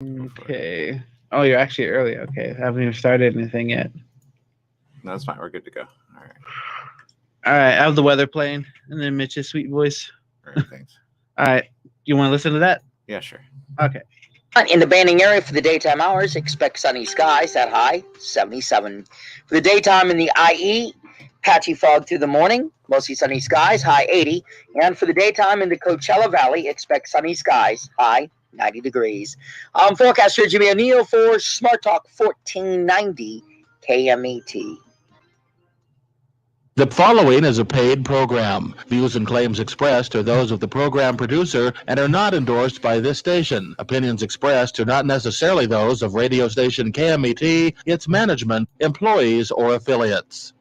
Okay. Oh, you're actually early. Okay. I haven't even started anything yet. No, that's fine. We're good to go. All right. All right. How's the weather playing? And then Mitch's sweet voice. All right. Thanks. All right. You want to listen to that? Yeah, sure. Okay. In the Banning area for the daytime hours, expect sunny skies at high 77. For the daytime in the IE, patchy fog through the morning, mostly sunny skies, high 80. And for the daytime in the Coachella Valley, expect sunny skies, high 90 degrees. Forecaster Jimmy O'Neill for Smart Talk 1490 KMET. The following is a paid program. Views and claims expressed are those of the program producer and are not endorsed by this station. Opinions expressed are not necessarily those of radio station KMET, its management, employees, or affiliates.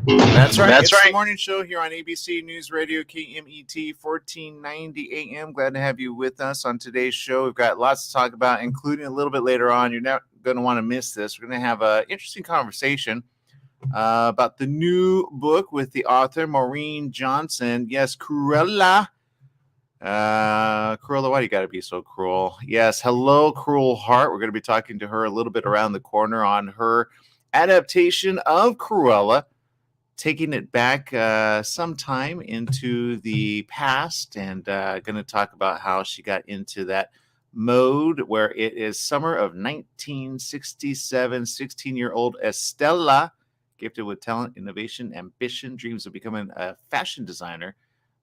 That's right. That's It's right. the morning show here on ABC News Radio KMET 1490 AM. Glad to have you with us on today's show. We've got lots to talk about, including a little bit later on. You're not going to want to miss this. We're going to have an interesting conversation about the new book with the author, Maureen Johnson. Yes, Cruella. Cruella, why do you got to be so cruel? Yes, hello, Cruel Heart. We're going to be talking to her a little bit around the corner on her adaptation of Cruella, taking it back sometime into the past, and going to talk about how she got into that mode where it is summer of 1967. 16-year-old Estella, gifted with talent, innovation, ambition, dreams of becoming a fashion designer.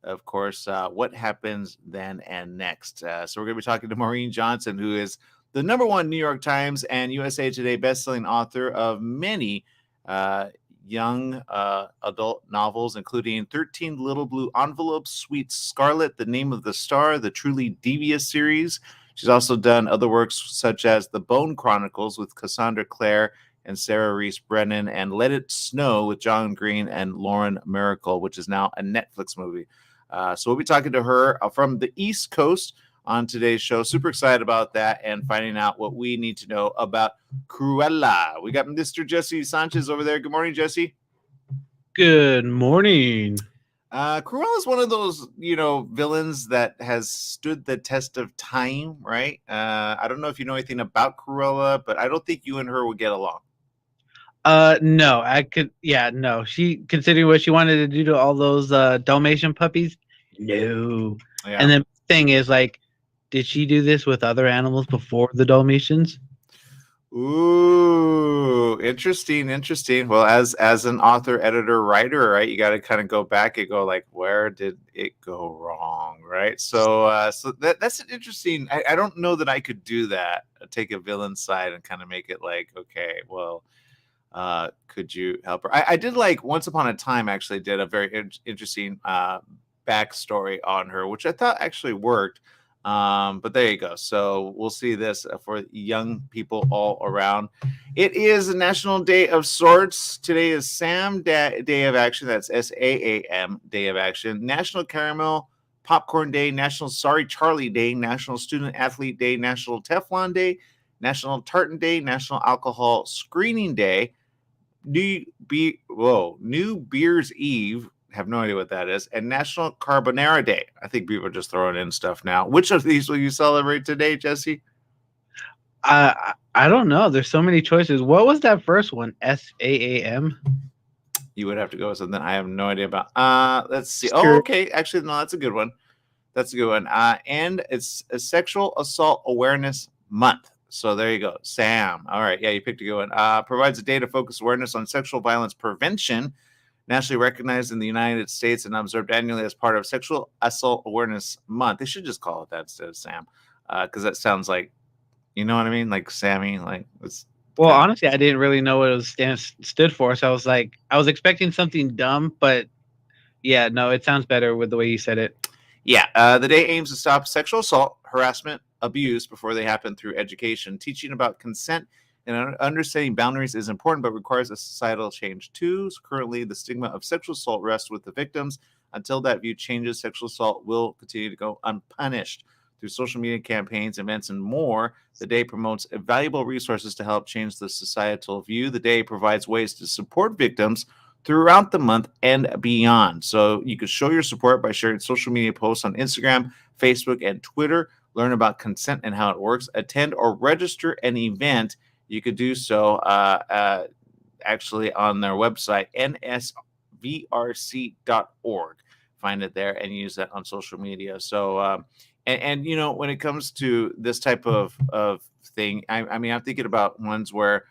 Of course, what happens then and next? So we're going to be talking to Maureen Johnson, who is the #1 New York Times and USA Today bestselling author of many young adult novels, including 13 Little Blue Envelopes, Sweet Scarlet, The Name of the Star, the Truly Devious series. She's also done other works such as The Bone Chronicles with Cassandra Clare and Sarah Reese Brennan, and Let It Snow with John Green and Lauren Miracle, which is now a Netflix movie. So we'll be talking to her from the East Coast on today's show. Super excited about that and finding out what we need to know about Cruella. We got Mr. Jesse Sanchez over there. Good morning, Jesse. Good morning. Cruella is one of those, villains that has stood the test of time, right? I don't know if you know anything about Cruella, but I don't think you and her would get along. No, I could. Yeah, no. She, considering what she wanted to do to all those Dalmatian puppies, no. Yeah. And the thing is, like, did she do this with other animals before the Dalmatians? Ooh, interesting. Well, as an author, editor, writer, right, you got to kind of go back and go like, where did it go wrong, right? So, that's an interesting. I don't know that I could do that. Take a villain side and kind of make it like, okay, well, could you help her? I did, like, Once Upon a Time actually did a very interesting backstory on her, which I thought actually worked. But there you go. So we'll see this for young people all around. It is a National Day of Sorts. Today is SAM Day of Action. That's SAAM Day of Action. National Caramel Popcorn Day, National Sorry Charlie Day, National Student Athlete Day, National Teflon Day, National Tartan Day, National Alcohol Screening Day, New Beer's Eve. Have no idea what that is, and National Carbonara Day. I think people are just throwing in stuff now. Which of these will you celebrate today, Jesse? I don't know. There's so many choices. What was that first one? SAAM? You would have to go with something I have no idea about. Let's see. Sure. Oh, okay. Actually, no, that's a good one. And it's a Sexual Assault Awareness Month. So there you go. SAM. All right. Yeah, you picked a good one. Provides a day to focus awareness on sexual violence prevention. Nationally recognized in the United States and observed annually as part of Sexual Assault Awareness Month. They should just call it that instead of SAM, because that sounds like, you know what I mean? Like Sammy. Like, it's Well, honestly, I didn't really know what it was stood for, so I was expecting something dumb, but yeah, no, it sounds better with the way you said it. Yeah, the day aims to stop sexual assault, harassment, abuse before they happen through education. Teaching about consent and understanding boundaries is important, but requires a societal change too. So currently, the stigma of sexual assault rests with the victims. Until that view changes, sexual assault will continue to go unpunished. Through social media campaigns, events, and more, the day promotes valuable resources to help change the societal view. The day provides ways to support victims throughout the month and beyond. So you can show your support by sharing social media posts on Instagram, Facebook, and Twitter. Learn about consent and how it works. Attend or register an event. You could do so actually on their website, nsvrc.org. Find it there and use that on social media. So, and you know, when it comes to this type of thing, I mean, I'm thinking about ones where,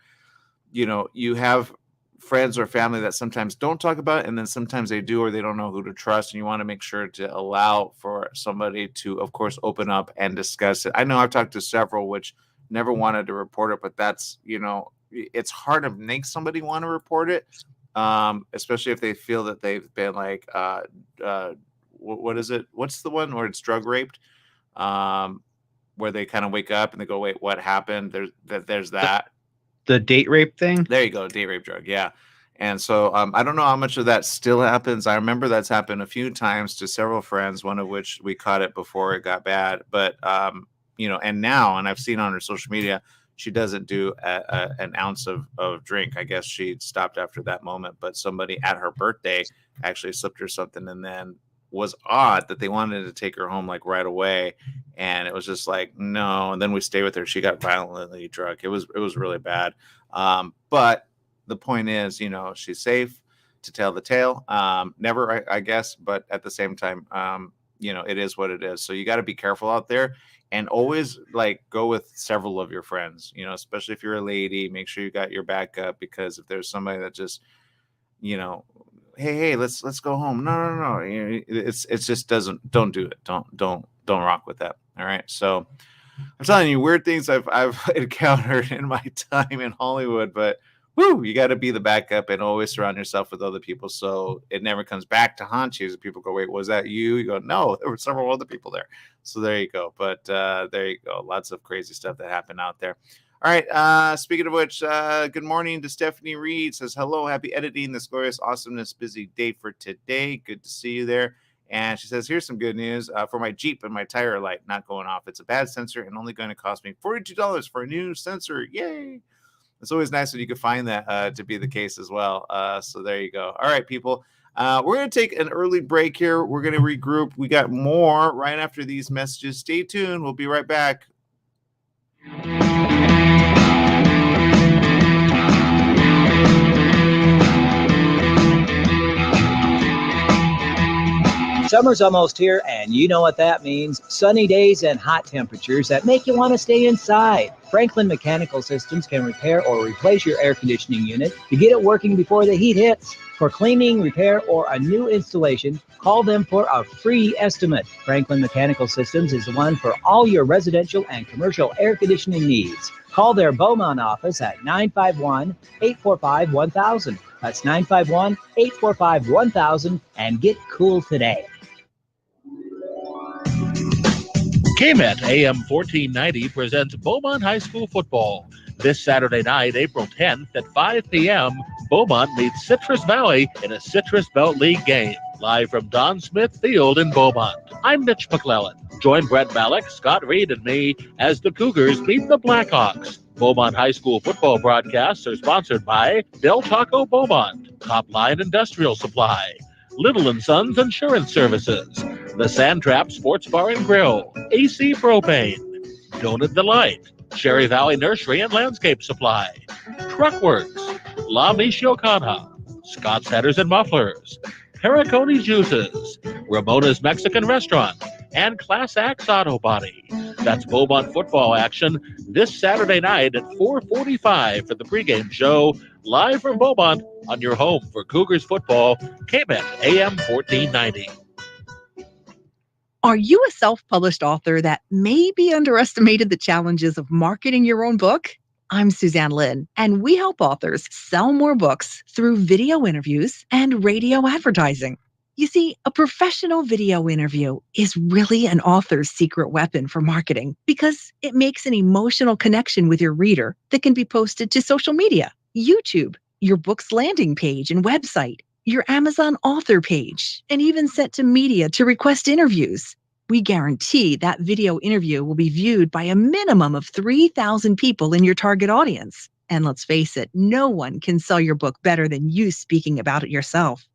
you know, you have friends or family that sometimes don't talk about it, and then sometimes they do, or they don't know who to trust, and you want to make sure to allow for somebody to, of course, open up and discuss it. I know I've talked to several which never wanted to report it, but that's, you know, it's hard to make somebody want to report it, especially if they feel that they've been like what is it, what's the one where it's drug raped, where they kind of wake up and they go, wait, what happened? There's that. The date rape thing? There you go, date rape drug, yeah. And so I don't know how much of that still happens. I remember that's happened a few times to several friends, one of which we caught it before it got bad. But, you know, and now, and I've seen on her social media, she doesn't do an ounce of drink. I guess she stopped after that moment. But somebody at her birthday actually slipped her something, and then was odd that they wanted to take her home like right away, and it was just like no. And then we stayed with her. She got violently drunk. It was really bad. But the point is, you know, she's safe to tell the tale. Never, I guess, but at the same time, you know, it is what it is. So you got to be careful out there, and always like go with several of your friends. You know, especially if you're a lady, make sure you got your backup, because if there's somebody that just, you know, hey, let's go home. No. It's just don't do it. Don't rock with that. All right. So I'm telling you, weird things I've encountered in my time in Hollywood, but you got to be the backup and always surround yourself with other people, so it never comes back to haunt you. People go, wait, was that you? You go, no, there were several other people there. So there you go. But there you go. Lots of crazy stuff that happened out there. All right. Speaking of which, good morning to Stephanie Reed. Says, hello, happy editing this glorious awesomeness busy day for today. Good to see you there. And she says, here's some good news for my Jeep and my tire light not going off. It's a bad sensor and only going to cost me $42 for a new sensor. Yay. It's always nice when you can find that to be the case as well. So there you go. All right, people. We're going to take an early break here. We're going to regroup. We got more right after these messages. Stay tuned. We'll be right back. Summer's almost here, and you know what that means. Sunny days and hot temperatures that make you want to stay inside. Franklin Mechanical Systems can repair or replace your air conditioning unit to get it working before the heat hits. For cleaning, repair, or a new installation, call them for a free estimate. Franklin Mechanical Systems is the one for all your residential and commercial air conditioning needs. Call their Beaumont office at 951-845-1000. That's 951-845-1000, and get cool today. KMET AM 1490 presents Beaumont High School football. This Saturday night, April 10th at 5 p.m., Beaumont meets Citrus Valley in a Citrus Belt League game. Live from Don Smith Field in Beaumont, I'm Mitch McClellan. Join Brett Malik, Scott Reed, and me as the Cougars meet the Blackhawks. Beaumont High School football broadcasts are sponsored by Del Taco Beaumont, Top Line Industrial Supply, Little & Sons Insurance Services, the Sandtrap Sports Bar and Grill, AC Propane, Donut Delight, Cherry Valley Nursery and Landscape Supply, Truckworks, La Michoacana, Scott's Headers and Mufflers, Pericone Juices, Ramona's Mexican Restaurant, and Class Axe Auto Body. That's Beaumont football action this Saturday night at 4:45 for the pregame show, live from Beaumont on your home for Cougars football, KMET AM 1490. Are you a self-published author that maybe underestimated the challenges of marketing your own book? I'm Suzanne Lynn, and we help authors sell more books through video interviews and radio advertising. You see, a professional video interview is really an author's secret weapon for marketing because it makes an emotional connection with your reader that can be posted to social media, YouTube, your book's landing page and website, your Amazon author page, and even sent to media to request interviews. We guarantee that video interview will be viewed by a minimum of 3,000 people in your target audience. And let's face it, no one can sell your book better than you speaking about it yourself.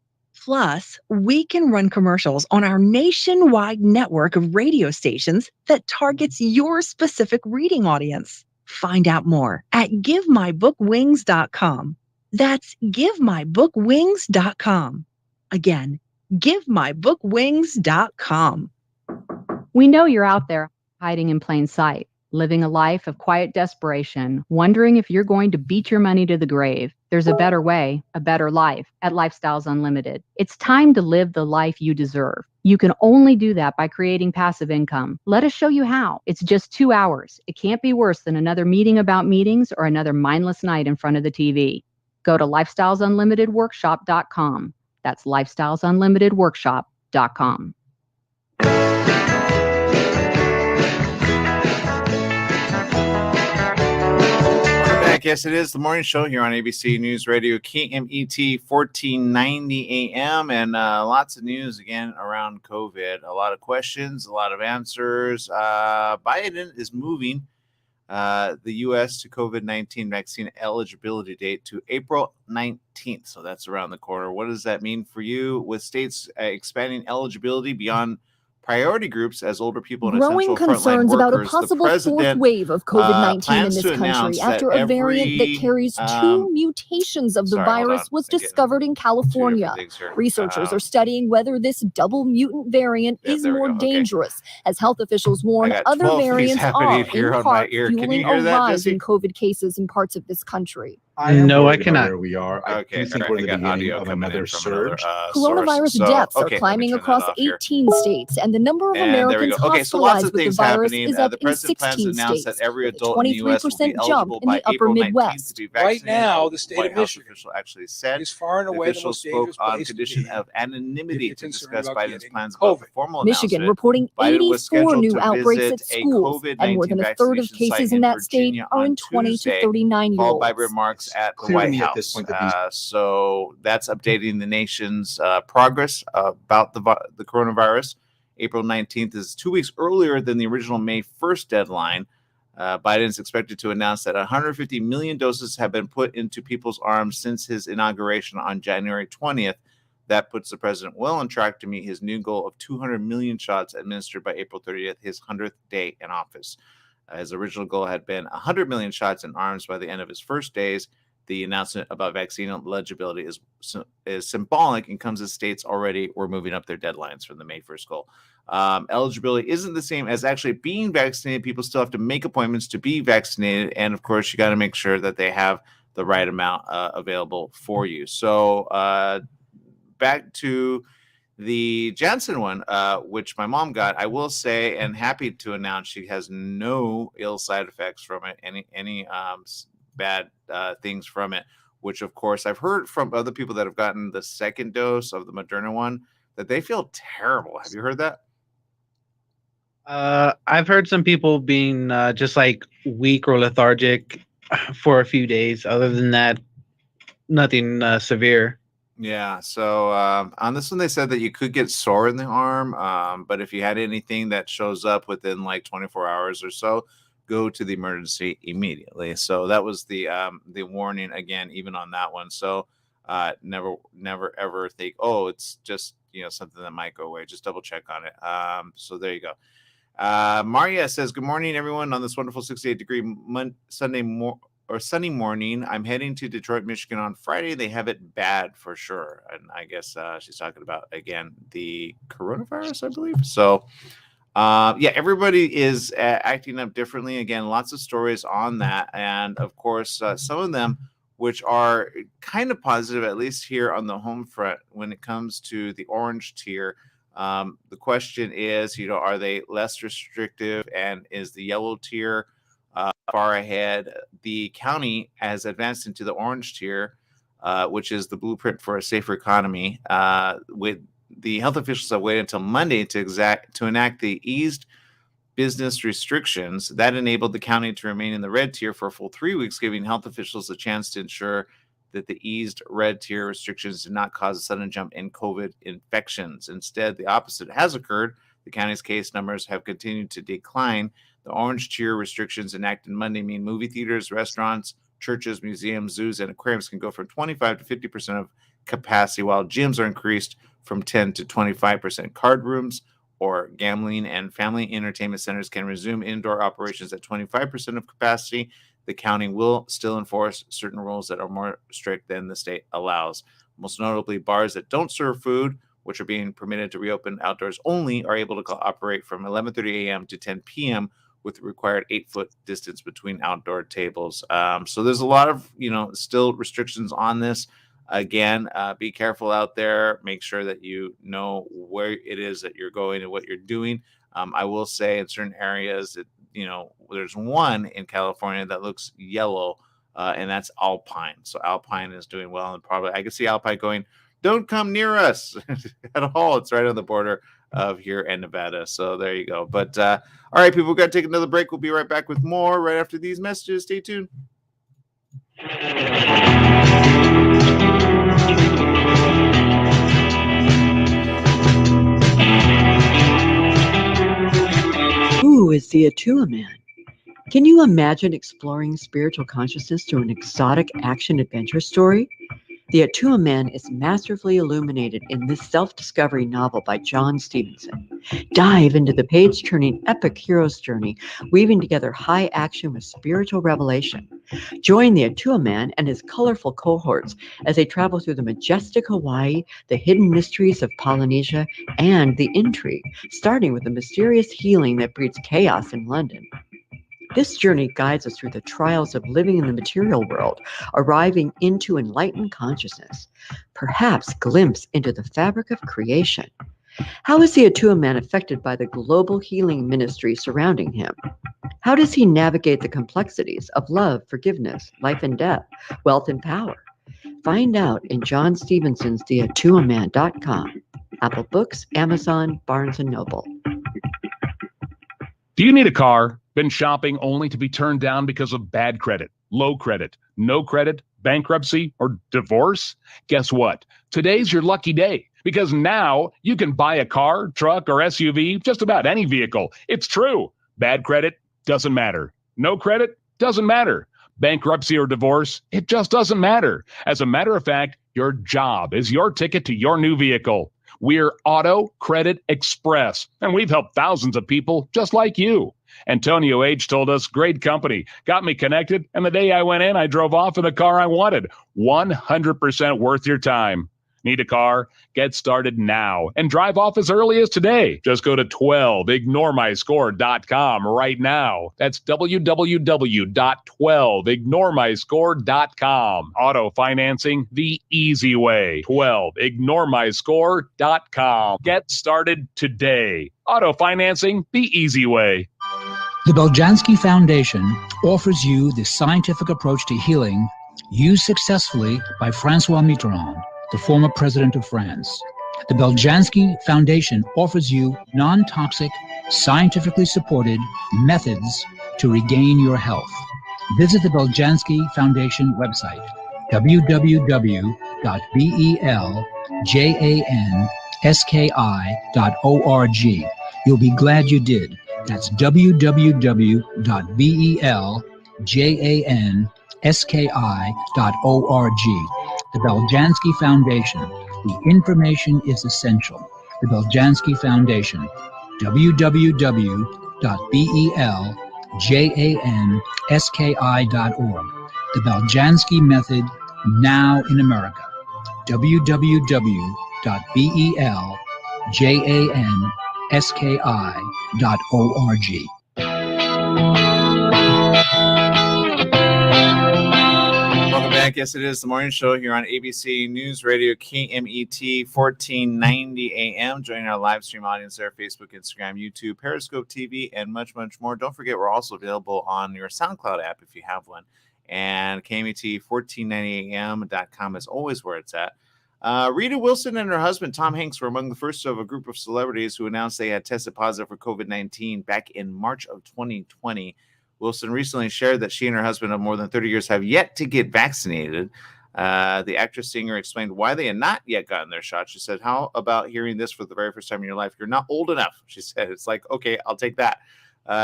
Plus, we can run commercials on our nationwide network of radio stations that targets your specific reading audience. Find out more at GiveMyBookWings.com. That's GiveMyBookWings.com. Again, GiveMyBookWings.com. We know you're out there hiding in plain sight, living a life of quiet desperation, wondering if you're going to beat your money to the grave. There's a better way, a better life at Lifestyles Unlimited. It's time to live the life you deserve. You can only do that by creating passive income. Let us show you how. It's just 2 hours. It can't be worse than another meeting about meetings or another mindless night in front of the TV. Go to lifestylesunlimitedworkshop.com. That's lifestylesunlimitedworkshop.com. Yes, it is the morning show here on ABC News Radio, KMET 1490 AM, and lots of news again around COVID. A lot of questions, a lot of answers. Biden is moving the U.S. to COVID-19 vaccine eligibility date to April 19th. So that's around the corner. What does that mean for you? With states expanding eligibility beyond priority groups as older people and growing essential concerns frontline about a workers, possible fourth wave of COVID-19 in this country after a variant that carries two mutations of the virus was discovered in California. Researchers are studying whether this double mutant variant is more dangerous, as health officials warn other variants are in part fueling a rise in COVID cases in parts of this country. No, I cannot. Where we are. I do think we're in the beginning of another surge. Coronavirus deaths are climbing across 18 states, and the number of Americans hospitalized with the virus is up in 16 states, with a 23% jump in the upper Midwest. Right now, the state of Michigan actually said is far and away the most dangerous place to condition be of anonymity to discuss Biden's plans COVID. about the formal Michigan reporting 84 new outbreaks at schools, and more than a third of cases in that state are in 20 to 39-year-olds. Followed by remarks at the White House. So that's updating the nation's progress about the coronavirus. April 19th is 2 weeks earlier than the original May 1st deadline. Biden is expected to announce that 150 million doses have been put into people's arms since his inauguration on January 20th. That puts the president well on track to meet his new goal of 200 million shots administered by April 30th, his 100th day in office. His original goal had been 100 million shots in arms by the end of his first days. The announcement about vaccine eligibility is symbolic and comes as states already were moving up their deadlines from the May 1st goal. Eligibility isn't the same as actually being vaccinated. People still have to make appointments to be vaccinated. And of course, you got to make sure that they have the right amount available for you. So back to the Janssen one, which my mom got, I will say, and happy to announce she has no ill side effects from it, any bad things from it, which of course I've heard from other people that have gotten the second dose of the Moderna one that they feel terrible. Have you heard that? I've heard some people being just like weak or lethargic for a few days. Other than that, nothing severe. Yeah. So on this one, they said that you could get sore in the arm, but if you had anything that shows up within like 24 hours or so, go to the emergency immediately. So that was the warning again, even on that one. So never ever think, oh, it's just something that might go away. Just double check on it. So there you go. Maria says, good morning, everyone, on this wonderful 68-degree sunny morning. I'm heading to Detroit, Michigan on Friday. They have it bad for sure. And I guess she's talking about, again, the coronavirus, I believe. So everybody is acting up differently. Again, lots of stories on that. And of course, some of them which are kind of positive, at least here on the home front when it comes to the orange tier. The question is, are they less restrictive, and is the yellow tier far ahead? The county has advanced into the orange tier, which is the blueprint for a safer economy. With the health officials have waited until Monday to enact the eased business restrictions that enabled the county to remain in the red tier for a full 3 weeks, giving health officials a chance to ensure that the eased red tier restrictions did not cause a sudden jump in COVID infections. Instead, the opposite has occurred. The county's case numbers have continued to decline. The orange tier restrictions enacted Monday mean movie theaters, restaurants, churches, museums, zoos, and aquariums can go from 25 to 50% of capacity, while gyms are increased from 10 to 25%. Card rooms or gambling and family entertainment centers can resume indoor operations at 25% of capacity. The county will still enforce certain rules that are more strict than the state allows. Most notably, bars that don't serve food, which are being permitted to reopen outdoors only, are able to operate from 11:30 a.m. to 10 p.m. with the required 8-foot distance between outdoor tables. So there's a lot of, still restrictions on this. Again, be careful out there. Make sure that you know where it is that you're going and what you're doing. I will say in certain areas that, there's one in California that looks yellow, and that's Alpine. So Alpine is doing well, and probably I can see Alpine going, don't come near us at all. It's right on the border of here and Nevada. So there you go. But all right, people, we've got to take another break. We'll be right back with more right after these messages. Stay tuned. Who is the Atua Man? Can you imagine exploring spiritual consciousness through an exotic action-adventure story? The Atua Man is masterfully illuminated in this self-discovery novel by John Stevenson. Dive into the page-turning epic hero's journey, weaving together high action with spiritual revelation. Join the Atua Man and his colorful cohorts as they travel through the majestic Hawaii, the hidden mysteries of Polynesia, and the intrigue, starting with the mysterious healing that breeds chaos in London. This journey guides us through the trials of living in the material world, arriving into enlightened consciousness, perhaps glimpse into the fabric of creation. How is the Atua Man affected by the global healing ministry surrounding him? How does he navigate the complexities of love, forgiveness, life and death, wealth and power? Find out in John Stevenson's TheAtuaMan.com, Apple Books, Amazon, Barnes & Noble. Do you need a car? Been shopping only to be turned down because of bad credit, low credit, no credit, bankruptcy, or divorce? Guess what? Today's your lucky day, because now you can buy a car, truck, or SUV, just about any vehicle. It's true. Bad credit doesn't matter. No credit doesn't matter. Bankruptcy or divorce, it just doesn't matter. As a matter of fact, your job is your ticket to your new vehicle. We're Auto Credit Express, and we've helped thousands of people just like you. Antonio H. told us, great company, got me connected, and the day I went in, I drove off in the car I wanted. 100% worth your time. Need a car? Get started now and drive off as early as today. Just go to 12ignoremyscore.com right now. That's www.12ignoremyscore.com. Auto financing the easy way. 12ignoremyscore.com. Get started today. Auto financing the easy way. The Beljanski Foundation offers you the scientific approach to healing used successfully by Francois Mitterrand, the former president of France. The Beljanski Foundation offers you non-toxic, scientifically supported methods to regain your health. Visit the Beljanski Foundation website, www.beljanski.org. You'll be glad you did. That's www.beljanski.org. The Beljanski Foundation. The information is essential. The Beljanski Foundation. www.beljanski.org. The Beljanski Method, now in America. www.beljanski.org. Welcome back. Yes, it is the morning show here on ABC News Radio, KMET 1490 AM. Join our live stream audience there, Facebook, Instagram, YouTube, Periscope TV, and much, much more. Don't forget, we're also available on your SoundCloud app if you have one. And KMET1490am.com is always where it's at. Rita Wilson and her husband, Tom Hanks, were among the first of a group of celebrities who announced they had tested positive for COVID-19 back in March of 2020. Wilson recently shared that she and her husband of more than 30 years have yet to get vaccinated. The actress-singer explained why they had not yet gotten their shot. She said, how about hearing this for the very first time in your life? You're not old enough, she said. It's like, okay, I'll take that.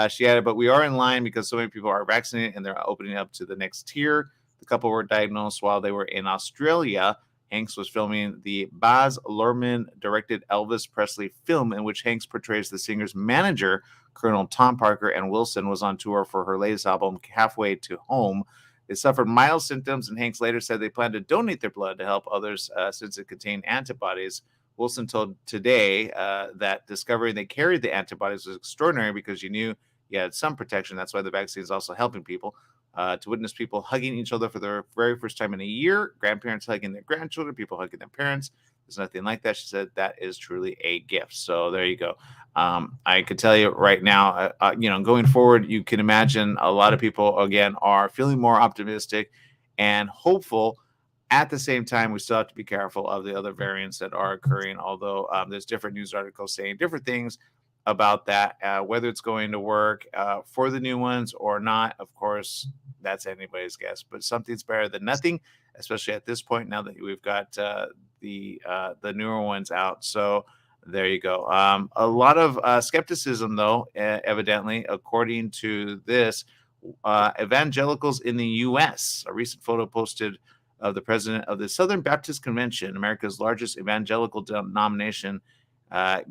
She added, but we are in line because so many people are vaccinated and they're opening up to the next tier. The couple were diagnosed while they were in Australia. Hanks was filming the Baz Luhrmann-directed Elvis Presley film, in which Hanks portrays the singer's manager, Colonel Tom Parker, and Wilson was on tour for her latest album, Halfway to Home. They suffered mild symptoms, and Hanks later said they plan to donate their blood to help others since it contained antibodies. Wilson told Today that discovering they carried the antibodies was extraordinary because you knew you had some protection. That's why the vaccine is also helping people. To witness people hugging each other for the very first time in a year, grandparents hugging their grandchildren, people hugging their parents. There's nothing like that. She said that is truly a gift. So there you go. I could tell you right now, going forward, you can imagine a lot of people, again, are feeling more optimistic and hopeful. At the same time, we still have to be careful of the other variants that are occurring, although there's different news articles saying different things about that, whether it's going to work for the new ones or not. Of course, that's anybody's guess, but something's better than nothing, especially at this point now that we've got the newer ones out. So there you go. A lot of skepticism, though, evidently, according to this, evangelicals in the U.S. A recent photo posted of the president of the Southern Baptist Convention, America's largest evangelical denomination,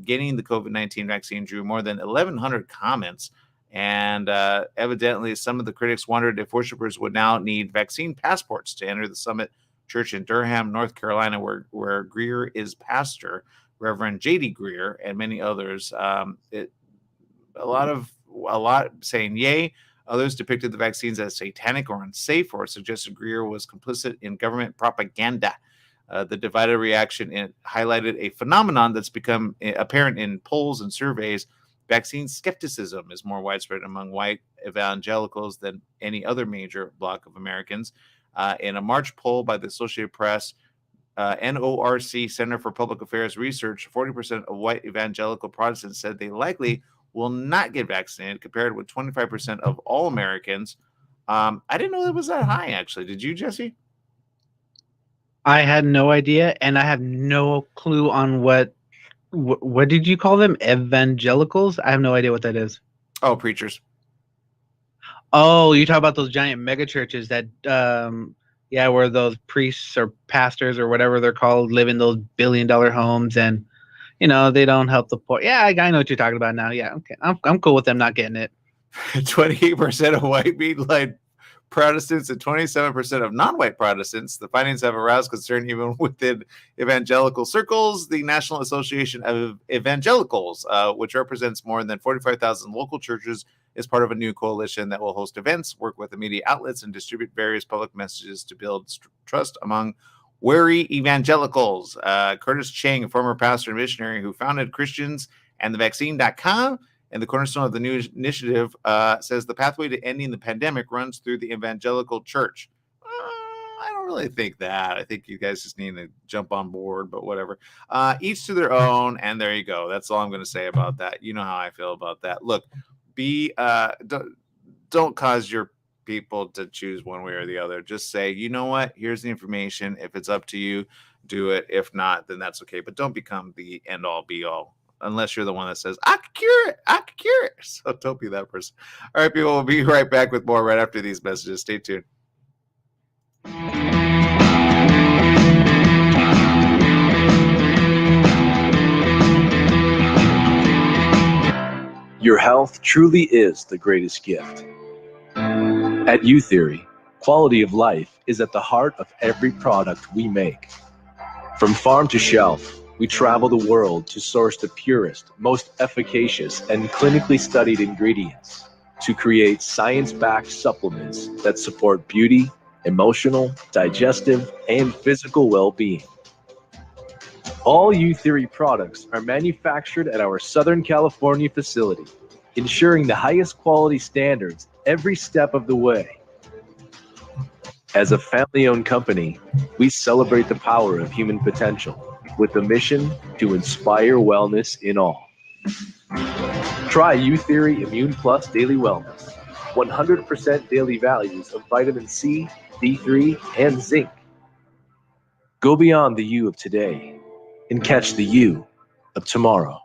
getting the COVID-19 vaccine drew more than 1,100 comments. And evidently, some of the critics wondered if worshipers would now need vaccine passports to enter the Summit Church in Durham, North Carolina, where Greer is pastor, Reverend J.D. Greer, and many others. A lot saying yay. Others depicted the vaccines as satanic or unsafe, or suggested Greer was complicit in government propaganda. The divided reaction highlighted a phenomenon that's become apparent in polls and surveys. Vaccine skepticism is more widespread among white evangelicals than any other major bloc of Americans. In a March poll by the Associated Press, NORC Center for Public Affairs Research, 40% of white evangelical Protestants said they likely will not get vaccinated, compared with 25% of all Americans. I didn't know it was that high, actually. Did you, Jesse? I had no idea, and I have no clue on what did you call them? Evangelicals? I have no idea what that is. Oh, preachers. Oh, you talk about those giant mega churches that, where those priests or pastors or whatever they're called live in those billion-dollar homes, and they don't help the poor. Yeah, I know what you're talking about now. Yeah, okay, I'm cool with them not getting it. 28% of white meat-led Protestants and 27% of non-white Protestants. The findings have aroused concern even within evangelical circles. The National Association of Evangelicals, which represents more than 45,000 local churches, is part of a new coalition that will host events, work with the media outlets, and distribute various public messages to build trust among wary evangelicals. Curtis Chang, a former pastor and missionary who founded Christians and thevaccine.com, and the cornerstone of the new initiative, says the pathway to ending the pandemic runs through the evangelical church. I don't really think that. I think you guys just need to jump on board, but whatever. Each to their own, and there you go. That's all I'm going to say about that. You know how I feel about that. Look, don't cause your people to choose one way or the other. Just say, you know what? Here's the information. If it's up to you, do it. If not, then that's okay. But don't become the end-all, be-all. Unless you're the one that says, I could cure it. I could cure it. So don't be that person. All right, people, we'll be right back with more right after these messages. Stay tuned. Your health truly is the greatest gift. At U-Theory, quality of life is at the heart of every product we make. From farm to shelf, we travel the world to source the purest, most efficacious, and clinically studied ingredients to create science-backed supplements that support beauty, emotional, digestive, and physical well-being. All U-Theory products are manufactured at our Southern California facility, ensuring the highest quality standards every step of the way. As a family-owned company, we celebrate the power of human potential with a mission to inspire wellness in all. Try U-Theory Immune Plus Daily Wellness. 100% daily values of vitamin C, D3, and zinc. Go beyond the you of today and catch the you of tomorrow.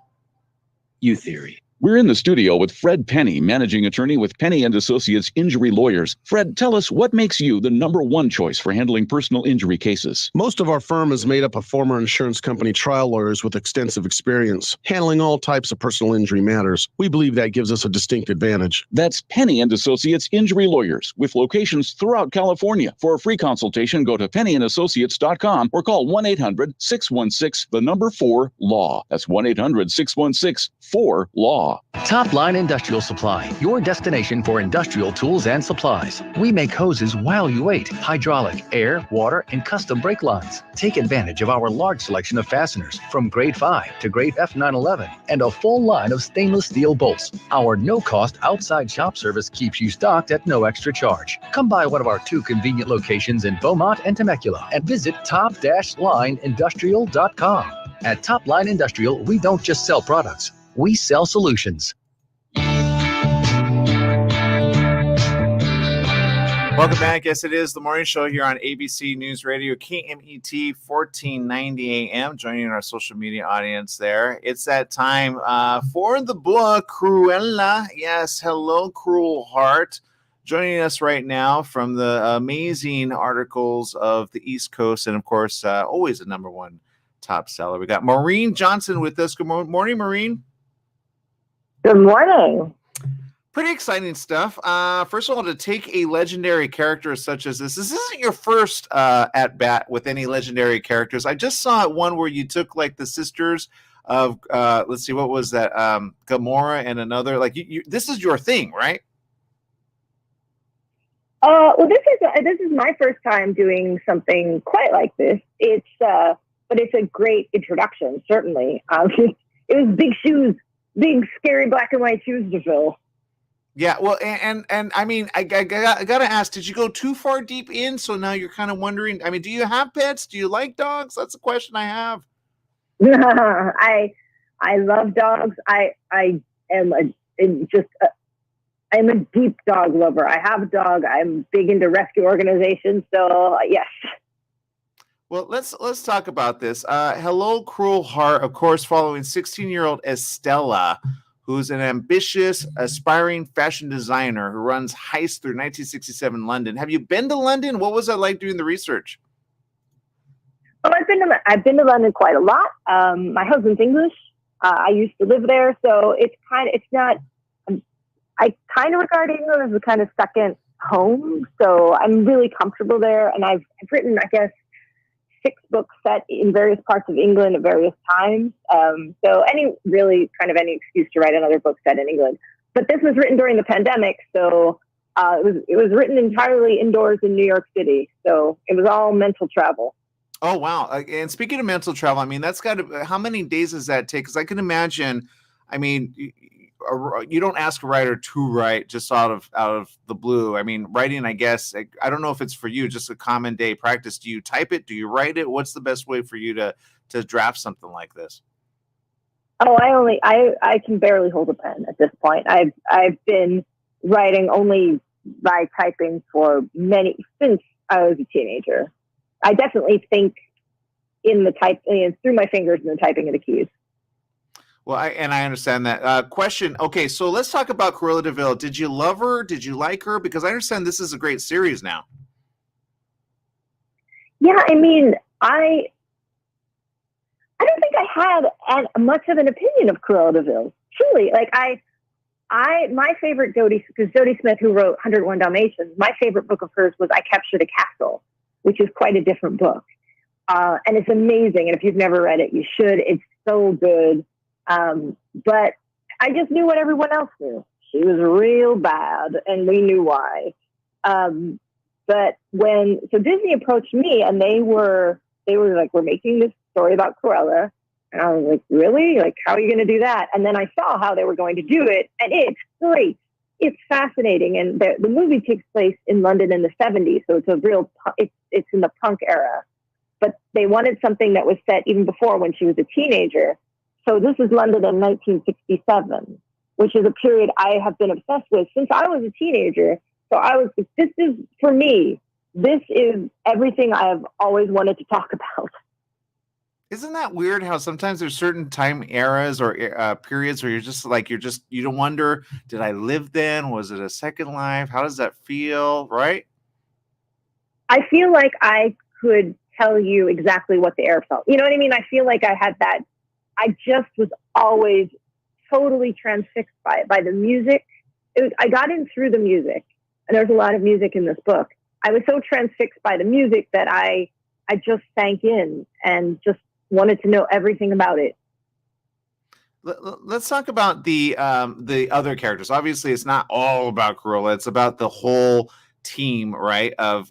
U-Theory. We're in the studio with Fred Penny, managing attorney with Penny and Associates Injury Lawyers. Fred, tell us what makes you the number one choice for handling personal injury cases. Most of our firm is made up of former insurance company trial lawyers with extensive experience handling all types of personal injury matters. We believe that gives us a distinct advantage. That's Penny and Associates Injury Lawyers with locations throughout California. For a free consultation, go to pennyandassociates.com or call 1-800-616-4-LAW. That's 1-800-616-4-LAW. Top Line Industrial Supply, your destination for industrial tools and supplies. We make hoses while you wait, hydraulic, air, water, and custom brake lines. Take advantage of our large selection of fasteners from grade 5 to grade F911 and a full line of stainless steel bolts. Our no-cost outside shop service keeps you stocked at no extra charge. Come by one of our 2 convenient locations in Beaumont and Temecula and visit top-lineindustrial.com. At Top Line Industrial, we don't just sell products, we sell solutions. Welcome back. Yes, it is the morning show here on ABC News Radio, KMET 1490 AM. Joining our social media audience there. It's that time for the book, Cruella. Yes, hello, Cruel Heart. Joining us right now from the amazing articles of the East Coast and, of course, always a number one top seller. We got Maureen Johnson with us. Good morning, Maureen. Good morning. Pretty exciting stuff. First of all, to take a legendary character such as this isn't your first at bat with any legendary characters. I just saw one where you took like the sisters of, let's see, what was that? Gamora and another. Like, this is your thing, right? Well, this is my first time doing something quite like this. But it's a great introduction, certainly. It was big shoes, big scary black and white shoes to fill. Yeah, well, and I mean, I gotta ask, did you go too far deep in? So now you're kind of wondering. I mean, do you have pets? Do you like dogs? That's a question I have. I love dogs. I'm a deep dog lover. I have a dog. I'm big into rescue organizations. So yes. Well, let's talk about this. Hello, Cruel Heart, of course, following 16-year-old Estella, who's an ambitious, aspiring fashion designer who runs heists through 1967 London. Have you been to London? What was it like doing the research? Oh, I've been to London quite a lot. My husband's English. I used to live there, so I kind of regard England as a kind of second home. So I'm really comfortable there, and I've written, I guess, 6 books set in various parts of England at various times. So any excuse to write another book set in England. But this was written during the pandemic, so it was written entirely indoors in New York City. So it was all mental travel. Oh, wow. And speaking of mental travel, I mean, that's got to, how many days does that take? Because I can imagine, I mean, you don't ask a writer to write just out of the blue. I mean, writing, I guess, I don't know if it's for you, just a common day practice. Do you type it? Do you write it? What's the best way for you to draft something like this? Oh, I can barely hold a pen at this point. I've been writing only by typing since I was a teenager. I definitely think through my fingers and the typing of the keys. Well, I understand that. Question. Okay, so let's talk about Cruella de Vil. Did you love her? Did you like her? Because I understand this is a great series now. Yeah, I mean, I don't think I had much of an opinion of Cruella de Vil. Truly, like my favorite Jodie Smith, who wrote 101 Dalmatians, my favorite book of hers was I Captured a Castle, which is quite a different book, and it's amazing. And if you've never read it, you should. It's so good. But I just knew what everyone else knew. She was real bad, and we knew why. But so Disney approached me, and they were like, "We're making this story about Cruella," and I was like, "Really? Like, how are you going to do that?" And then I saw how they were going to do it, and it's great. It's fascinating, and the movie takes place in London in the 70s, so it's in the punk era. But they wanted something that was set even before when she was a teenager. So this is London in 1967, which is a period I have been obsessed with since I was a teenager. So this is, for me, this is everything I have always wanted to talk about. Isn't that weird how sometimes there's certain time eras or periods where you don't wonder, did I live then? Was it a second life? How does that feel? Right? I feel like I could tell you exactly what the air felt. You know what I mean? I feel like I had that. I just was always totally transfixed by the music. I got in through the music, and there's a lot of music in this book. I was so transfixed by the music that I just sank in and just wanted to know everything about it. Let's talk about the other characters. Obviously, it's not all about Cruella. It's about the whole team, right? Of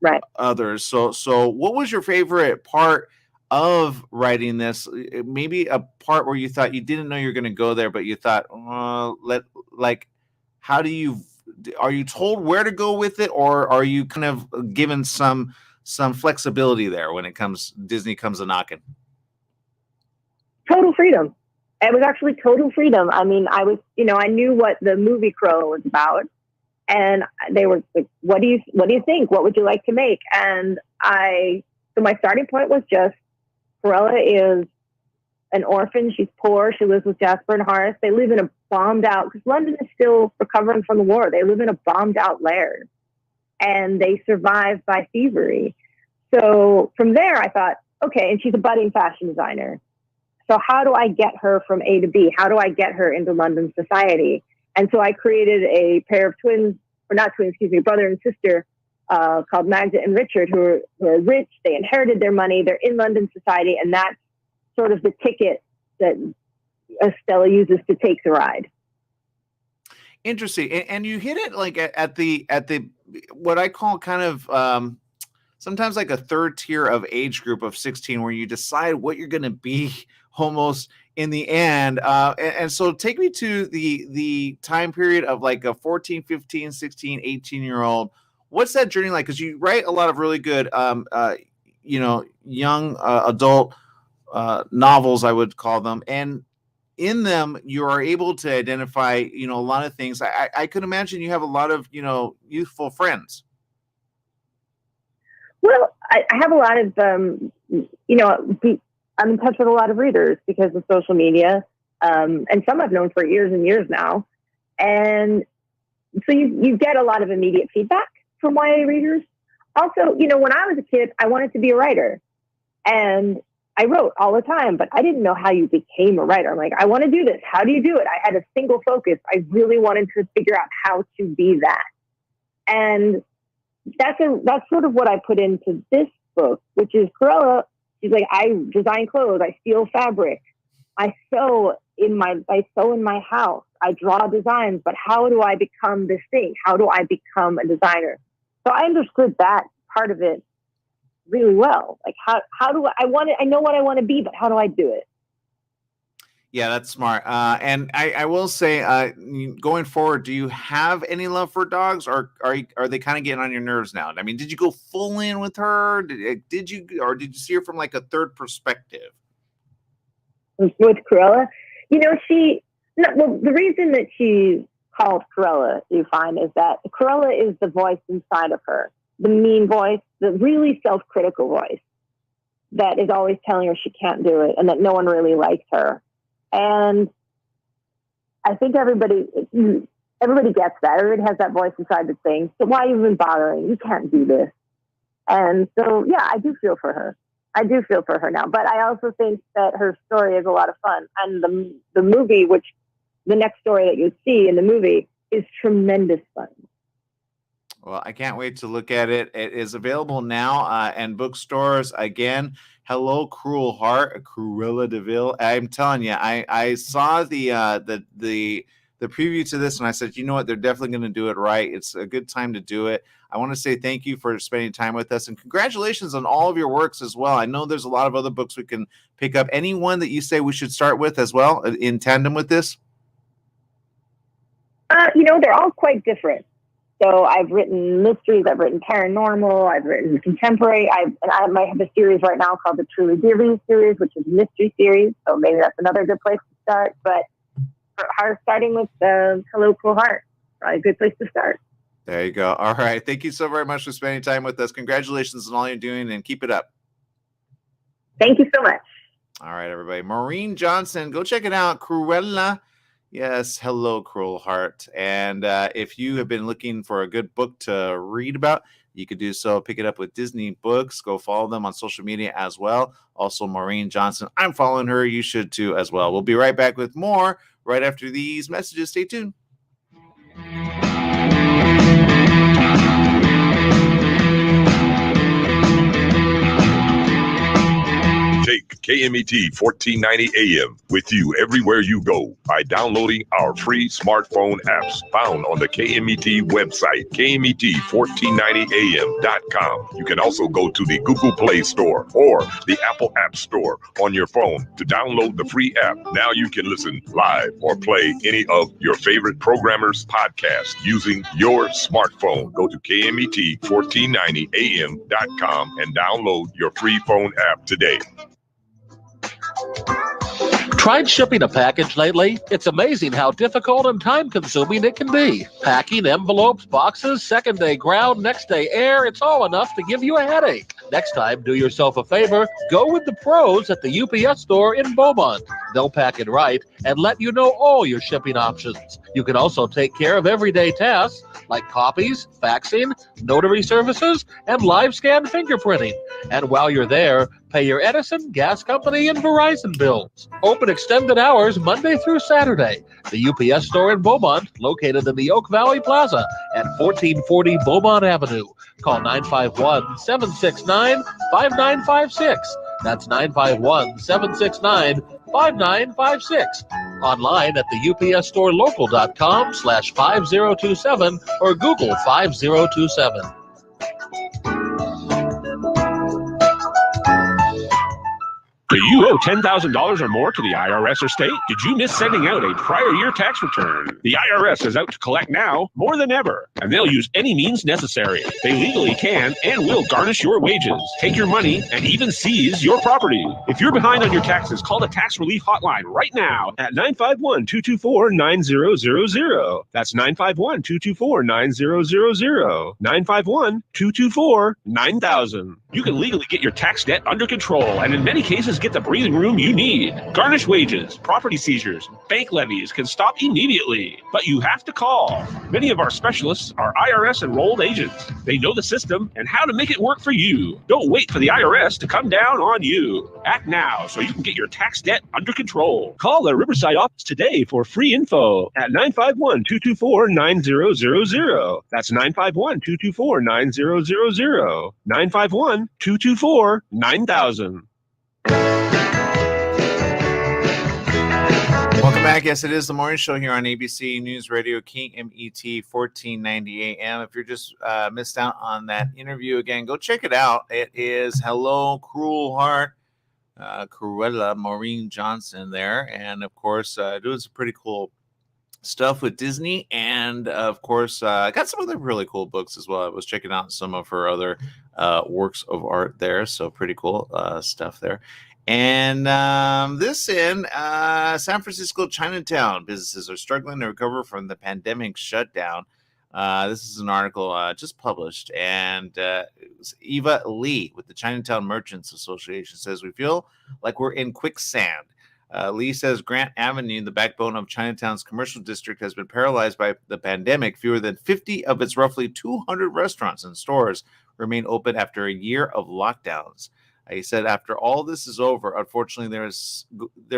right. others. So what was your favorite part of writing this? Maybe a part where you thought you didn't know you were going to go there, but you thought, how do you? Are you told where to go with it, or are you kind of given some flexibility there when Disney comes a knocking? Total freedom. It was actually total freedom. I mean, I knew what the movie Cruella was about, and they were like, what do you think? What would you like to make? And so my starting point was just, Cruella is an orphan. She's poor. She lives with Jasper and Horace. They live in a bombed out, because London is still recovering from the war. They live in a bombed out lair, and they survive by thievery. So from there, I thought, okay, and she's a budding fashion designer. So how do I get her from A to B? How do I get her into London society? And so I created a pair of twins, or not twins, excuse me, brother and sister, called Magda and Richard, who are rich. They inherited their money. They're in London society, and that's sort of the ticket that Estella uses to take the ride. Interesting. And you hit it like at the what I call kind of sometimes like a third tier of age group of 16, where you decide what you're going to be almost in the end. And so take me to the time period of like a 14, 15, 16, 18-year-old. What's that journey like? Because you write a lot of really good, young adult novels, I would call them. And in them, you are able to identify, a lot of things. I could imagine you have a lot of, youthful friends. Well, I have a lot of, I'm in touch with a lot of readers because of social media, and some I've known for years and years now. And so you get a lot of immediate feedback from YA readers. Also, when I was a kid, I wanted to be a writer, and I wrote all the time, but I didn't know how you became a writer. I'm like, I want to do this. How do you do it? I had a single focus. I really wanted to figure out how to be that. And that's sort of what I put into this book, which is Cruella. She's like, I design clothes. I steal fabric. I sew in my house. I draw designs, but how do I become this thing? How do I become a designer? So I understood that part of it really well. Like, how do I know what I want to be, but how do I do it? Yeah, that's smart. And I will say, going forward, do you have any love for dogs, or are they kind of getting on your nerves now? I mean, did you go full in with her? Did you see her from like a third perspective? With Cruella, the reason that she's called Cruella, you find, is that Cruella is the voice inside of her, the mean voice, the really self-critical voice that is always telling her she can't do it and that no one really likes her. And I think everybody gets that. Everybody has that voice inside that's saying, so why are you even bothering? You can't do this. And so, yeah, I do feel for her. I do feel for her now. But I also think that her story is a lot of fun. And the movie, which the next story that you see in the movie, is tremendous fun. Well, I can't wait to look at it. It is available now in bookstores. Again, Hello, Cruel Heart, Cruella de Vil. I'm telling you, I saw the preview to this, and I said, you know what, they're definitely going to do it right. It's a good time to do it. I want to say thank you for spending time with us, and congratulations on all of your works as well. I know there's a lot of other books we can pick up. Any one that you say we should start with as well in tandem with this? They're all quite different. So I've written mysteries, I've written paranormal, I've written contemporary. I might have a series right now called the Truly Dearly series, which is a mystery series. So maybe that's another good place to start. But starting with Hello, Cool Heart, probably a good place to start. There you go. All right. Thank you so very much for spending time with us. Congratulations on all you're doing, and keep it up. Thank you so much. All right, everybody. Maureen Johnson, go check it out. Cruella. Yes, hello, Cruel Heart. And if you have been looking for a good book to read about, you could do so. Pick it up with Disney Books. Go follow them on social media as well. Also, Maureen Johnson. I'm following her. You should too as well. We'll be right back with more right after these messages. Stay tuned. Take KMET 1490 AM with you everywhere you go by downloading our free smartphone apps found on the KMET website, KMET1490am.com. You can also go to the Google Play Store or the Apple App Store on your phone to download the free app. Now you can listen live or play any of your favorite programmers' podcasts using your smartphone. Go to KMET1490am.com and download your free phone app today. Tried shipping a package lately? It's amazing how difficult and time-consuming it can be. Packing, envelopes, boxes, second-day ground, next-day air, it's all enough to give you a headache. Next time, do yourself a favor, go with the pros at the UPS store in Beaumont. They'll pack it right and let you know all your shipping options. You can also take care of everyday tasks like copies, faxing, notary services, and live scan fingerprinting. And while you're there, pay your Edison, gas company, and Verizon bills. Open extended hours Monday through Saturday. The UPS store in Beaumont, located in the Oak Valley Plaza at 1440 Beaumont Avenue. Call 951-769-5956. That's 951-769-5956. Online at the upsstorelocal.com/5027 or Google 5027. Do you owe $10,000 or more to the IRS or state? Did you miss sending out a prior year tax return? The IRS is out to collect now more than ever, and they'll use any means necessary. They legally can and will garnish your wages, take your money, and even seize your property. If you're behind on your taxes, call the Tax Relief Hotline right now at 951-224-9000. That's 951-224-9000. 951-224-9000. You can legally get your tax debt under control, and in many cases, get the breathing room you need. Garnished wages, property seizures, bank levies can stop immediately, but you have to call. Many of our specialists are IRS enrolled agents. They know the system and how to make it work for you. Don't wait for the IRS to come down on you. Act now so you can get your tax debt under control. Call the Riverside office today for free info at 951-224-9000. That's 951-224-9000. 951-224-9000. Welcome back. Yes, it is the morning show here on ABC News Radio, KMET 1490 AM. If you're just missed out on that interview again, go check it out. It is Hello, Cruel Heart, Cruella, Maureen Johnson there. And, of course, doing some pretty cool stuff with Disney. And, of course, got some other really cool books as well. I was checking out some of her other works of art there. So pretty cool stuff there. And San Francisco Chinatown businesses are struggling to recover from the pandemic shutdown. This is an article just published, and Eva Lee with the Chinatown Merchants Association says, we feel like we're in quicksand. Lee says Grant Avenue, the backbone of Chinatown's commercial district, has been paralyzed by the pandemic. Fewer than 50 of its roughly 200 restaurants and stores remain open after a year of lockdowns. He said, after all this is over, unfortunately, there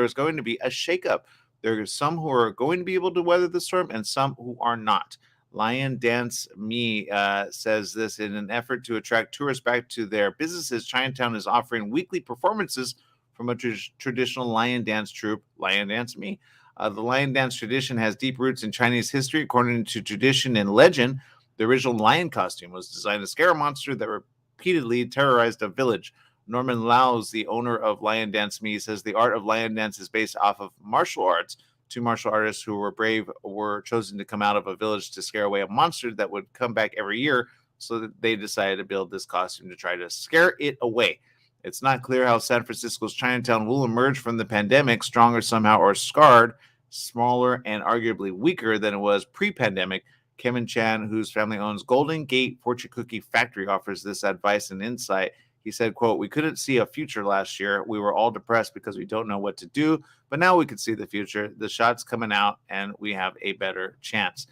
is going to be a shakeup. There are some who are going to be able to weather the storm and some who are not. Lion Dance Me says this in an effort to attract tourists back to their businesses. Chinatown is offering weekly performances from a traditional lion dance troupe, Lion Dance Me. The lion dance tradition has deep roots in Chinese history. According to tradition and legend, the original lion costume was designed to scare a monster that repeatedly terrorized a village. Norman Laus, the owner of Lion Dance Me, says the art of lion dance is based off of martial arts. Two martial artists who were brave were chosen to come out of a village to scare away a monster that would come back every year, so that they decided to build this costume to try to scare it away. It's not clear how San Francisco's Chinatown will emerge from the pandemic, stronger somehow or scarred, smaller and arguably weaker than it was pre-pandemic. Kevin Chan, whose family owns Golden Gate Fortune Cookie Factory, offers this advice and insight. He said, quote, "We couldn't see a future last year. We were all depressed because we don't know what to do. But now we can see the future. The shot's coming out, and we have a better chance."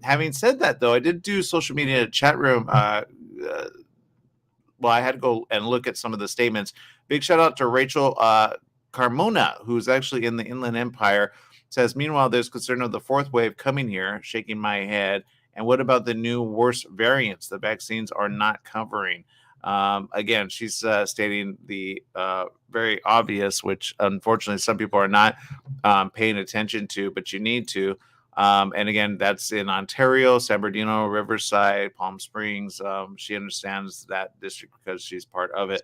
Having said that, though, I did do social media chat room. Well, I had to go and look at some of the statements. Big shout out to Rachel Carmona, who's actually in the Inland Empire. Says, "Meanwhile, there's concern of the fourth wave coming here," shaking my head. "And what about the new worse variants the vaccines are not covering?" Again, she's stating the very obvious, which unfortunately some people are not paying attention to, but you need to. And again, that's in Ontario, San Bernardino, Riverside, Palm Springs. She understands that district because she's part of it.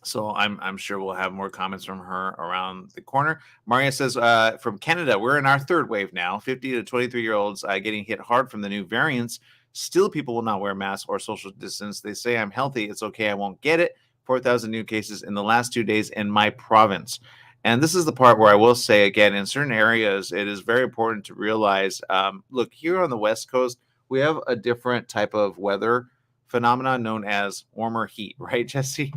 So I'm sure we'll have more comments from her around the corner. Maria says, from Canada, we're in our third wave now. 50 to 23-year-olds getting hit hard from the new variants. Still, people will not wear masks or social distance. They say I'm healthy. It's okay. I won't get it. 4,000 new cases in the last 2 days in my province. And this is the part where I will say, again, in certain areas, it is very important to realize, look, here on the West Coast, we have a different type of weather phenomenon known as warmer heat, right, Jesse?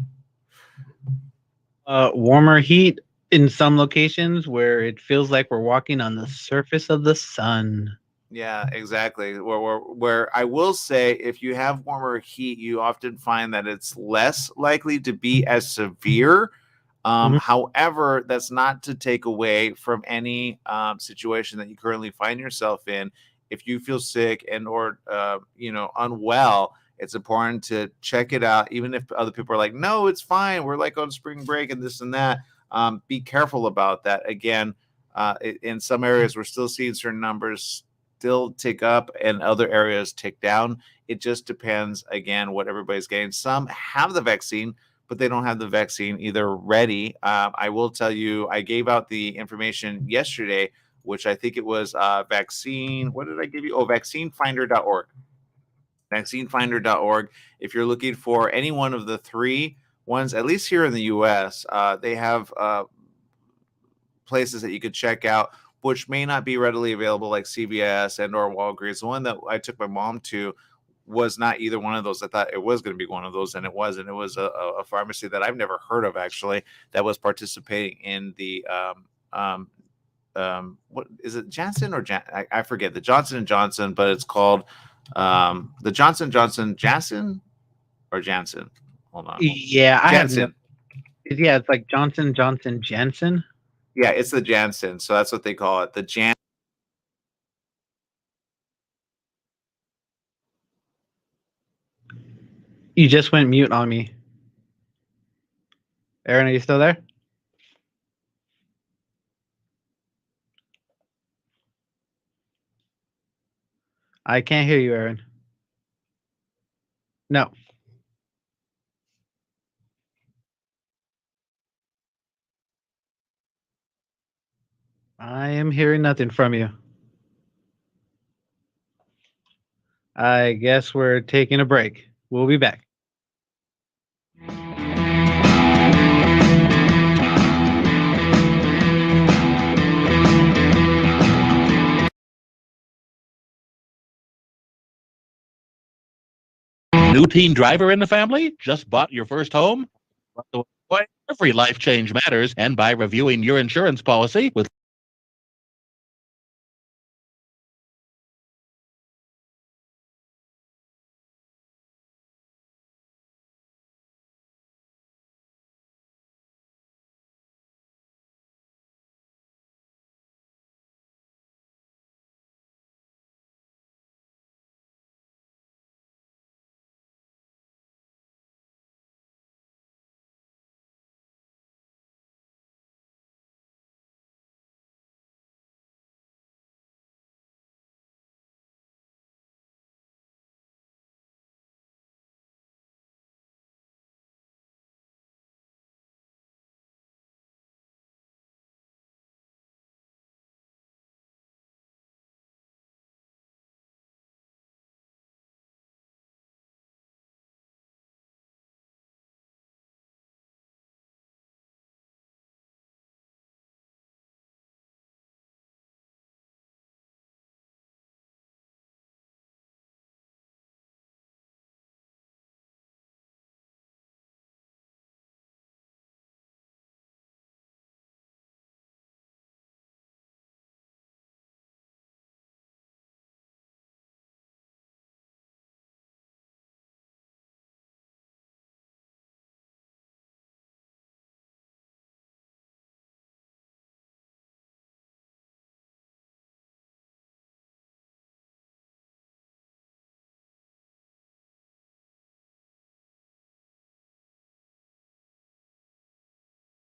Warmer heat in some locations where it feels like we're walking on the surface of the sun. Yeah, exactly. Where I will say, if you have warmer heat, you often find that it's less likely to be as severe. However, that's not to take away from any situation that you currently find yourself in. If you feel sick and or unwell, it's important to check it out. Even if other people are like, "No, it's fine. We're like on spring break and this and that." Be careful about that. Again, in some areas, we're still seeing certain numbers still tick up and other areas tick down. It just depends, again, what everybody's getting. Some have the vaccine, but they don't have the vaccine either ready. I will tell you, I gave out the information yesterday, which I think it was vaccine. What did I give you? Oh, vaccinefinder.org. Vaccinefinder.org. If you're looking for any one of the three ones, at least here in the US, they have places that you could check out, which may not be readily available, like CVS and or Walgreens. The one that I took my mom to was not either one of those. I thought it was going to be one of those, and it wasn't. It was a pharmacy that I've never heard of, actually, that was participating in the what is it, Janssen or I forget, the Johnson & Johnson, but it's called the Johnson & Johnson Janssen or Janssen. Hold on. Yeah, I have Janssen. Yeah, it's like Johnson Janssen. Yeah, it's the Janssen. So that's what they call it. The Janssen. You just went mute on me. Aaron, are you still there? I can't hear you, Aaron. No. I am hearing nothing from you. I guess we're taking a break. We'll be back. New teen driver in the family? Just bought your first home? Every life change matters, and by reviewing your insurance policy with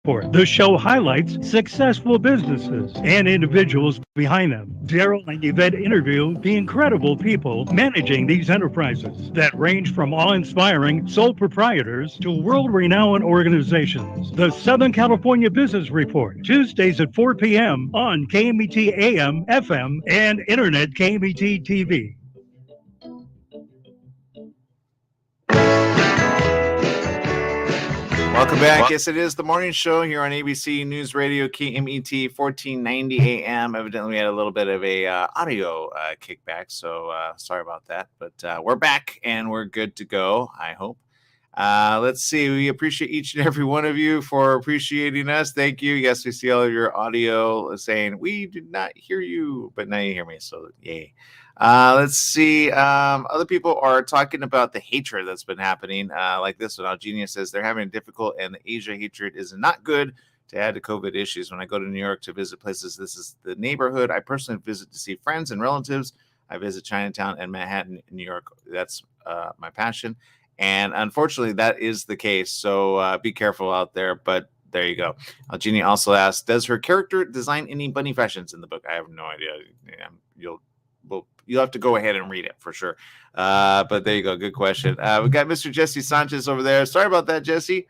The show highlights successful businesses and individuals behind them. Daryl and Yvette interview the incredible people managing these enterprises that range from awe-inspiring sole proprietors to world-renowned organizations. The Southern California Business Report, Tuesdays at 4 p.m. on KMET AM, FM, and Internet KMET TV. Welcome back. Yes, it is the morning show here on ABC News Radio, KMET 1490 AM. Evidently, we had a little bit of a audio kickback, so sorry about that. But we're back, and we're good to go, I hope. Let's see. We appreciate each and every one of you for appreciating us. Thank you. Yes, we see all of your audio saying, we did not hear you, but now you hear me, so yay. Let's see. Other people are talking about the hatred that's been happening, like this one. Algenia says they're having it difficult, and the Asia hatred is not good to add to COVID issues. When I go to New York to visit places, this is the neighborhood I personally visit to see friends and relatives. I visit Chinatown and Manhattan, New York. That's my passion. And unfortunately, that is the case. So be careful out there. But there you go. Algenia also asked, does her character design any bunny fashions in the book? I have no idea. You'll have to go ahead and read it for sure. But there you go. Good question. We got Mr. Jesse Sanchez over there. Sorry about that, Jesse.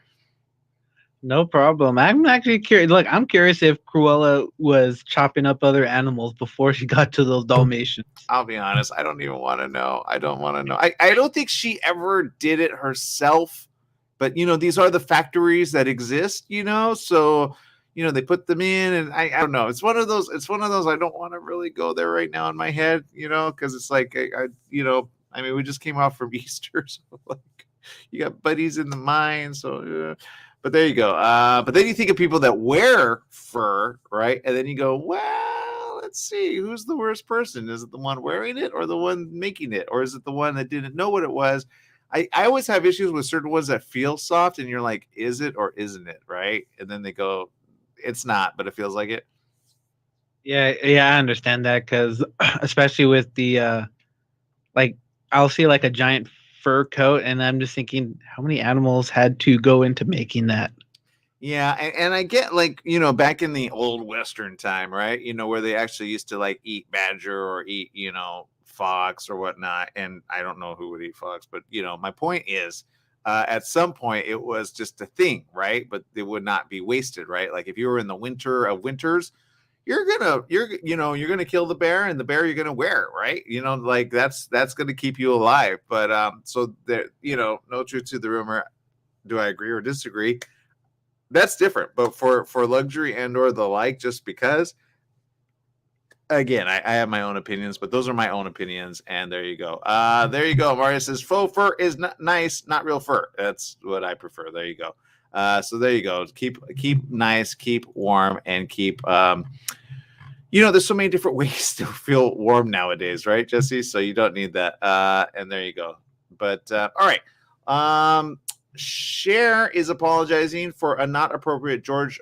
No problem. I'm actually curious. Look, I'm curious if Cruella was chopping up other animals before she got to those Dalmatians. I'll be honest. I don't even want to know. I don't want to know. I don't think she ever did it herself. But, these are the factories that exist, so... they put them in, and I don't know. It's one of those. I don't want to really go there right now in my head, because it's like, we just came off from Easter, so like, you got buddies in the mine, so. But there you go. But then you think of people that wear fur, right? And then you go, well, let's see, who's the worst person? Is it the one wearing it, or the one making it, or is it the one that didn't know what it was? I always have issues with certain ones that feel soft, and you're like, is it or isn't it, right? And then they go, it's not, but it feels like it. Yeah, I understand that, because especially with the I'll see like a giant fur coat, and I'm just thinking, how many animals had to go into making that? Yeah, and I get back in the old Western time, right? Where they actually used to like eat badger or eat fox or whatnot, and I don't know who would eat fox, but my point is, at some point it was just a thing, right? But it would not be wasted, right? Like if you were in the winter of winters, you're gonna kill the bear, and the bear you're gonna wear, right? Like that's gonna keep you alive. But so there, no truth to the rumor. Do I agree or disagree? That's different. But for luxury and or the like, just because. Again, I have my own opinions, but those are my own opinions, and there you go. There you go. Mario says faux fur is not nice, not real fur. That's what I prefer. There you go. So there you go. Keep nice, keep warm, and keep. There's so many different ways to feel warm nowadays, right, Jesse? So you don't need that. And there you go. But all right. Cher is apologizing for a not appropriate George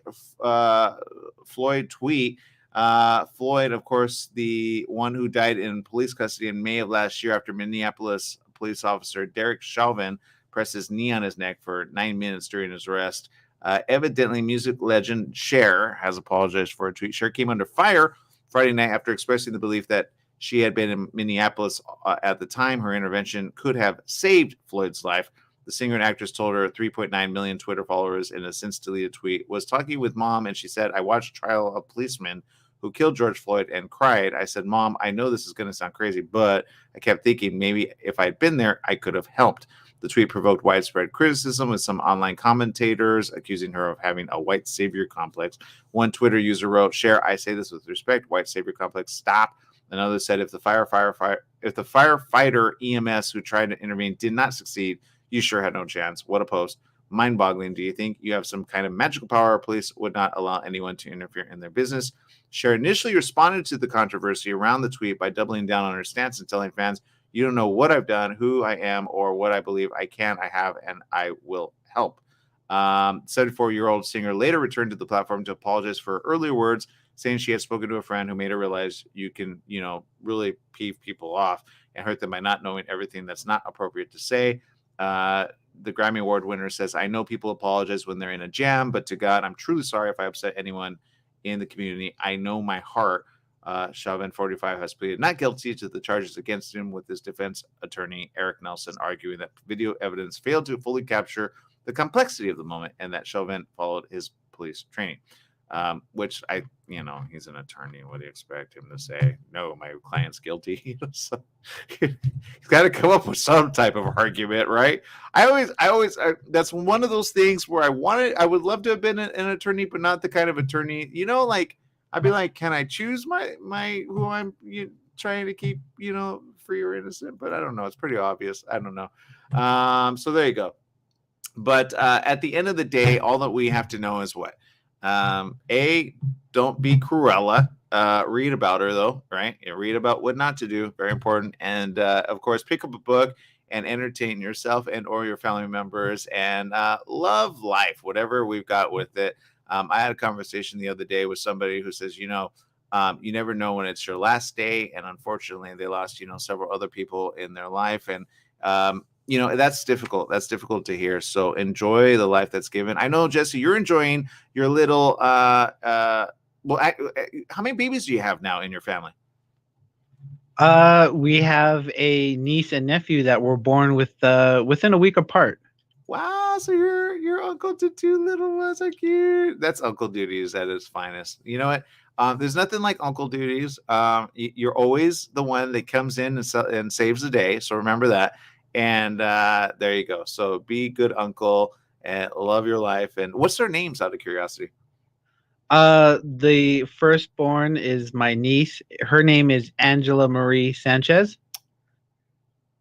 Floyd tweet. Floyd, of course, the one who died in police custody in May of last year after Minneapolis police officer Derek Chauvin pressed his knee on his neck for 9 minutes during his arrest. Evidently, music legend Cher has apologized for a tweet. Cher came under fire Friday night after expressing the belief that she had been in Minneapolis at the time. Her intervention could have saved Floyd's life. The singer and actress told her 3.9 million Twitter followers in a since-deleted tweet, was talking with mom, and she said, I watched trial of policemen who killed George Floyd and cried. I said, Mom, I know this is going to sound crazy, but I kept thinking maybe if I'd been there, I could have helped. The tweet provoked widespread criticism, with some online commentators accusing her of having a white savior complex. One Twitter user wrote, Cher, I say this with respect, white savior complex, stop. Another said, if the firefighter EMS who tried to intervene did not succeed, you sure had no chance. What a post. Mind-boggling. Do you think you have some kind of magical power? Police would not allow anyone to interfere in their business. Cher initially responded to the controversy around the tweet by doubling down on her stance and telling fans, you don't know what I've done, who I am, or what I believe I can, I have, and I will help. 74-year-old singer later returned to the platform to apologize for her earlier words, saying she had spoken to a friend who made her realize you can, really peeve people off and hurt them by not knowing everything that's not appropriate to say. the Grammy Award winner says, I know people apologize when they're in a jam, but to God, I'm truly sorry if I upset anyone in the community. I know my heart. Chauvin, 45, has pleaded not guilty to the charges against him, with his defense attorney, Eric Nelson, arguing that video evidence failed to fully capture the complexity of the moment and that Chauvin followed his police training. Which he's an attorney. What do you expect him to say? No, my client's guilty. So, he's got to come up with some type of argument, right? I always that's one of those things where I would love to have been an attorney, but not the kind of attorney, like I'd be like, can I choose my who I'm trying to keep, free or innocent? But I don't know. It's pretty obvious. I don't know. So there you go. But at the end of the day, all that we have to know is what? Don't be Cruella. Read about her, though, right? Read about what not to do. Very important. And of course, pick up a book and entertain yourself and or your family members, and love life, whatever we've got with it. I had a conversation the other day with somebody who says, you never know when it's your last day, and unfortunately, they lost, several other people in their life, and that's difficult. That's difficult to hear. So enjoy the life that's given. I know, Jesse, you're enjoying your little. How many babies do you have now in your family? We have a niece and nephew that were born within a week apart. Wow, so you're uncle to two little ones. So cute. That's uncle duties at its finest. You know what? There's nothing like uncle duties. You're always the one that comes in and saves the day. So remember that. And there you go. So be good uncle and love your life. And what's their names, out of curiosity? The firstborn is my niece. Her name is Angela Marie Sanchez.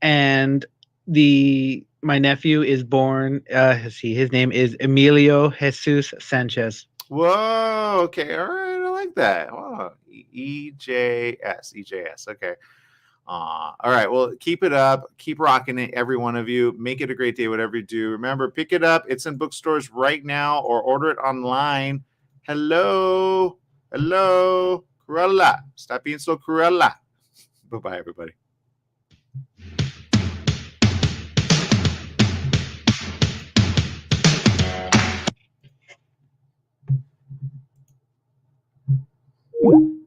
And my nephew is born, his name is Emilio Jesus Sanchez. Whoa, okay, all right, I like that. Wow. EJS, okay. All right, well, keep it up. Keep rocking it, every one of you. Make it a great day, whatever you do. Remember, pick it up. It's in bookstores right now, or order it online. Hello, Cruella. Stop being so Cruella. Bye-bye, everybody. Woo!